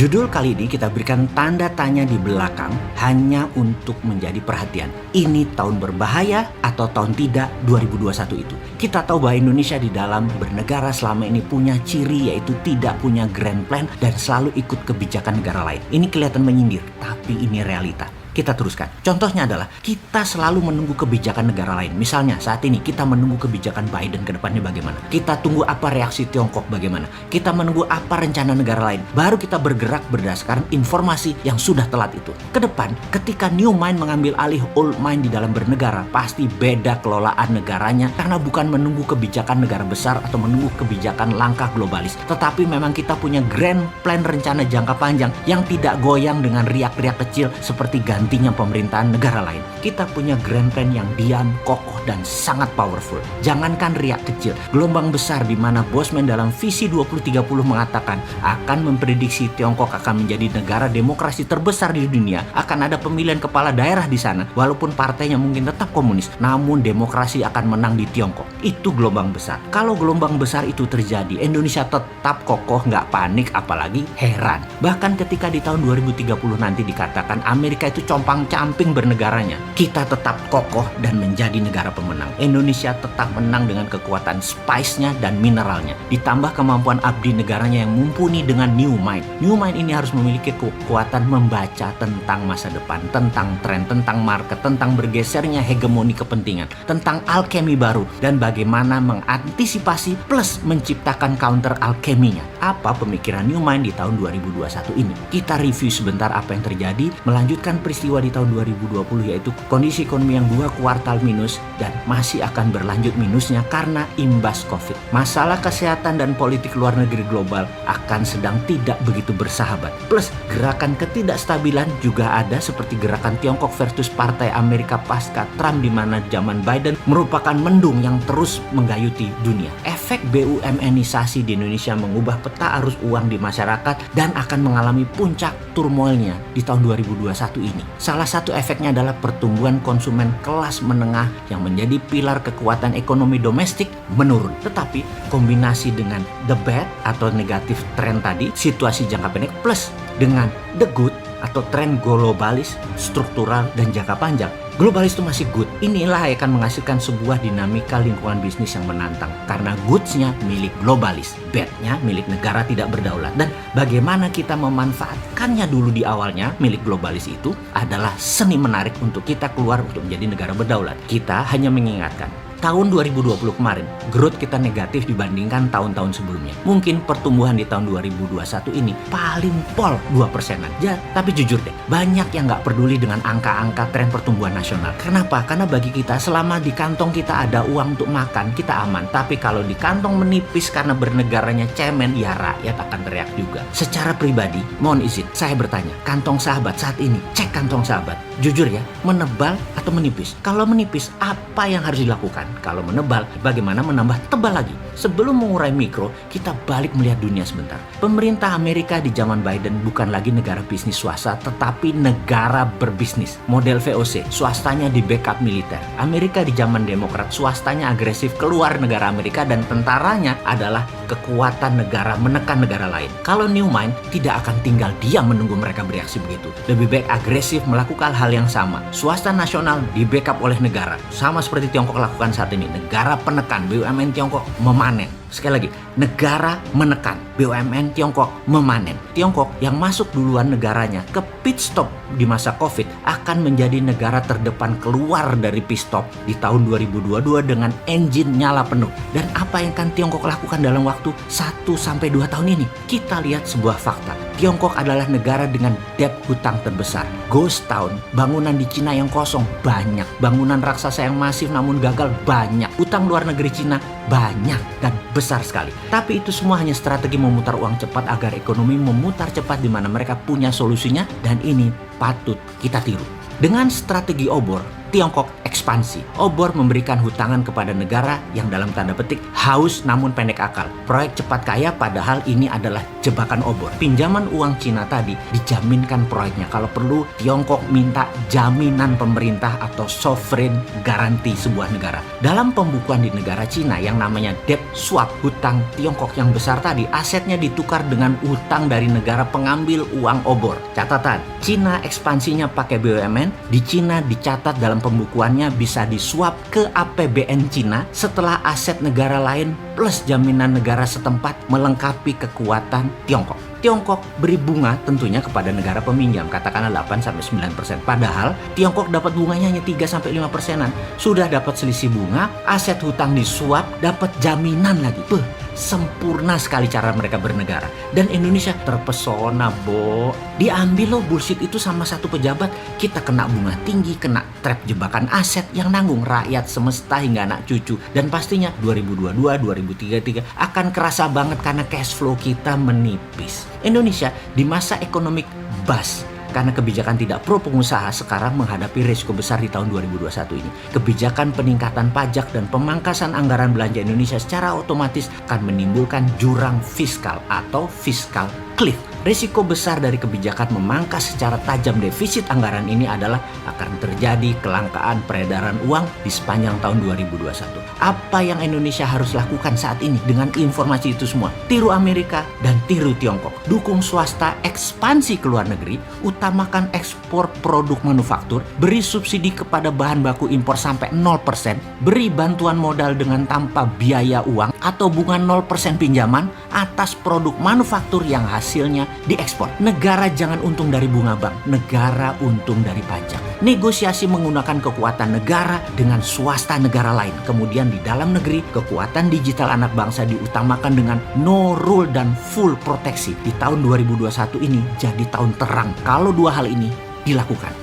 Judul kali ini kita berikan tanda tanya di belakang hanya untuk menjadi perhatian. Ini tahun berbahaya atau tahun tidak 2021 itu. Kita tahu bahwa Indonesia di dalam bernegara selama ini punya ciri yaitu tidak punya grand plan dan selalu ikut kebijakan negara lain. Ini kelihatan menyindir, tapi ini realita. Kita teruskan. Contohnya adalah kita selalu menunggu kebijakan negara lain. Misalnya saat ini kita menunggu kebijakan Biden ke depannya bagaimana. Kita tunggu apa reaksi Tiongkok bagaimana. Kita menunggu apa rencana negara lain. Baru kita bergerak berdasarkan informasi yang sudah telat itu. Ke depan ketika new mind mengambil alih old mind di dalam bernegara, pasti beda kelolaan negaranya karena bukan menunggu kebijakan negara besar atau menunggu kebijakan langkah globalis. Tetapi memang kita punya grand plan rencana jangka panjang yang tidak goyang dengan riak-riak kecil seperti gantinya pemerintahan negara lain. Kita punya grand plan yang diam, kokoh, dan sangat powerful. Jangankan riak kecil, gelombang besar di mana Bosman dalam visi 2030 mengatakan akan memprediksi Tiongkok akan menjadi negara demokrasi terbesar di dunia, akan ada pemilihan kepala daerah di sana, walaupun partainya mungkin tetap komunis, namun demokrasi akan menang di Tiongkok. Itu gelombang besar. Kalau gelombang besar itu terjadi, Indonesia tetap kokoh, nggak panik, apalagi heran. Bahkan ketika di tahun 2030 nanti dikatakan Amerika itu compang-camping bernegaranya, kita tetap kokoh dan menjadi negara pemenang. Indonesia tetap menang dengan kekuatan spice-nya dan mineralnya, ditambah kemampuan abdi negaranya yang mumpuni dengan new mind. New mind ini harus memiliki kekuatan membaca tentang masa depan, tentang tren, tentang market, tentang bergesernya hegemoni kepentingan, tentang alkemi baru, dan bagaimana mengantisipasi plus menciptakan counter alkeminya. Apa pemikiran new mind di tahun 2021 ini? Kita review sebentar apa yang terjadi, melanjutkan peristiwa di tahun 2020 yaitu kondisi ekonomi yang 2 kuartal minus dan masih akan berlanjut minusnya karena imbas COVID. Masalah kesehatan dan politik luar negeri global akan sedang tidak begitu bersahabat. Plus gerakan ketidakstabilan juga ada seperti gerakan Tiongkok versus Partai Amerika pasca Trump di mana zaman Biden merupakan mendung yang terus menggayuti dunia. Efek BUMN-isasi di Indonesia mengubah peta arus uang di masyarakat dan akan mengalami puncak turmoilnya di tahun 2021 ini. Salah satu efeknya adalah pertumbuhan konsumen kelas menengah yang menjadi pilar kekuatan ekonomi domestik menurun. Tetapi kombinasi dengan the bad atau negatif tren tadi, situasi jangka pendek plus dengan the good atau tren globalis, struktural, dan jangka panjang. Globalis itu masih good. Inilah yang akan menghasilkan sebuah dinamika lingkungan bisnis yang menantang. Karena goods-nya milik globalis, bad-nya milik negara tidak berdaulat. Dan bagaimana kita memanfaatkannya dulu di awalnya milik globalis itu adalah seni menarik untuk kita keluar untuk menjadi negara berdaulat. Kita hanya mengingatkan, tahun 2020 kemarin, growth kita negatif dibandingkan tahun-tahun sebelumnya. Mungkin pertumbuhan di tahun 2021 ini paling pol 2%-an. Ya, tapi jujur deh, banyak yang nggak peduli dengan angka-angka tren pertumbuhan nasional. Kenapa? Karena bagi kita, selama di kantong kita ada uang untuk makan, kita aman. Tapi kalau di kantong menipis karena bernegaranya cemen, ya rakyat akan teriak juga. Secara pribadi, mohon izin, saya bertanya, kantong sahabat saat ini, cek kantong sahabat. Jujur ya, menebal atau menipis? Kalau menipis, apa yang harus dilakukan? Kalau menebal, bagaimana menambah tebal lagi? Sebelum mengurai mikro, kita balik melihat dunia sebentar. Pemerintah Amerika di zaman Biden bukan lagi negara bisnis swasta, tetapi negara berbisnis. Model VOC, swastanya di backup militer. Amerika di zaman Demokrat, swastanya agresif keluar negara Amerika dan tentaranya adalah kekuatan negara menekan negara lain. Kalau New Mind tidak akan tinggal diam menunggu mereka bereaksi begitu. Lebih baik agresif melakukan hal yang sama. Swasta nasional di backup oleh negara. Sama seperti Tiongkok lakukan saat ini. Negara penekan, BUMN Tiongkok memanen. Sekali lagi, negara menekan, BUMN Tiongkok memanen. Tiongkok yang masuk duluan negaranya ke pit stop di masa COVID akan menjadi negara terdepan keluar dari pit stop di tahun 2022 dengan engine nyala penuh. Dan apa yang akan Tiongkok lakukan dalam waktu 1-2 tahun ini? Kita lihat sebuah fakta. Tiongkok adalah negara dengan debt hutang terbesar. Ghost town, bangunan di Cina yang kosong banyak. Bangunan raksasa yang masif namun gagal banyak. Utang luar negeri Cina banyak dan besar sekali. Tapi itu semua hanya strategi memutar uang cepat agar ekonomi memutar cepat di mana mereka punya solusinya dan ini patut kita tiru. Dengan strategi obor, Tiongkok ekspansi. Obor memberikan hutangan kepada negara yang dalam tanda petik haus namun pendek akal. Proyek cepat kaya padahal ini adalah jebakan obor. Pinjaman uang Cina tadi dijaminkan proyeknya. Kalau perlu Tiongkok minta jaminan pemerintah atau sovereign garanti sebuah negara. Dalam pembukuan di negara Cina yang namanya debt swap, hutang Tiongkok yang besar tadi asetnya ditukar dengan utang dari negara pengambil uang obor. Catatan, Cina ekspansinya pakai BUMN, di Cina dicatat dalam pembukuannya bisa disuap ke APBN Cina setelah aset negara lain plus jaminan negara setempat melengkapi kekuatan Tiongkok. Tiongkok beri bunga tentunya kepada negara peminjam, katakanlah 8-9%. Padahal Tiongkok dapat bunganya hanya 3-5%. Sudah dapat selisih bunga, aset hutang disuap, dapat jaminan lagi. Sempurna sekali cara mereka bernegara. Dan Indonesia terpesona, Bo. Diambil loh bullshit itu sama satu pejabat. Kita kena bunga tinggi, kena trap jebakan aset yang nanggung rakyat semesta hingga anak cucu. Dan pastinya 2022-2033 akan kerasa banget karena cash flow kita menipis. Indonesia di masa ekonomi bust karena kebijakan tidak pro pengusaha sekarang menghadapi risiko besar di tahun 2021 ini. Kebijakan peningkatan pajak dan pemangkasan anggaran belanja Indonesia secara otomatis akan menimbulkan jurang fiskal atau fiscal cliff. Risiko besar dari kebijakan memangkas secara tajam defisit anggaran ini adalah akan terjadi kelangkaan peredaran uang di sepanjang tahun 2021. Apa yang Indonesia harus lakukan saat ini dengan informasi itu semua? Tiru Amerika dan tiru Tiongkok. Dukung swasta ekspansi ke luar negeri, utamakan ekspor produk manufaktur, beri subsidi kepada bahan baku impor sampai 0%, beri bantuan modal dengan tanpa biaya uang atau bunga 0% pinjaman atas produk manufaktur yang hasilnya diekspor. Negara jangan untung dari bunga bank, negara untung dari pajak. Negosiasi menggunakan kekuatan negara dengan swasta negara lain. Kemudian di dalam negeri, kekuatan digital anak bangsa diutamakan dengan no rule dan full proteksi. Di tahun 2021 ini jadi tahun terang kalau dua hal ini dilakukan.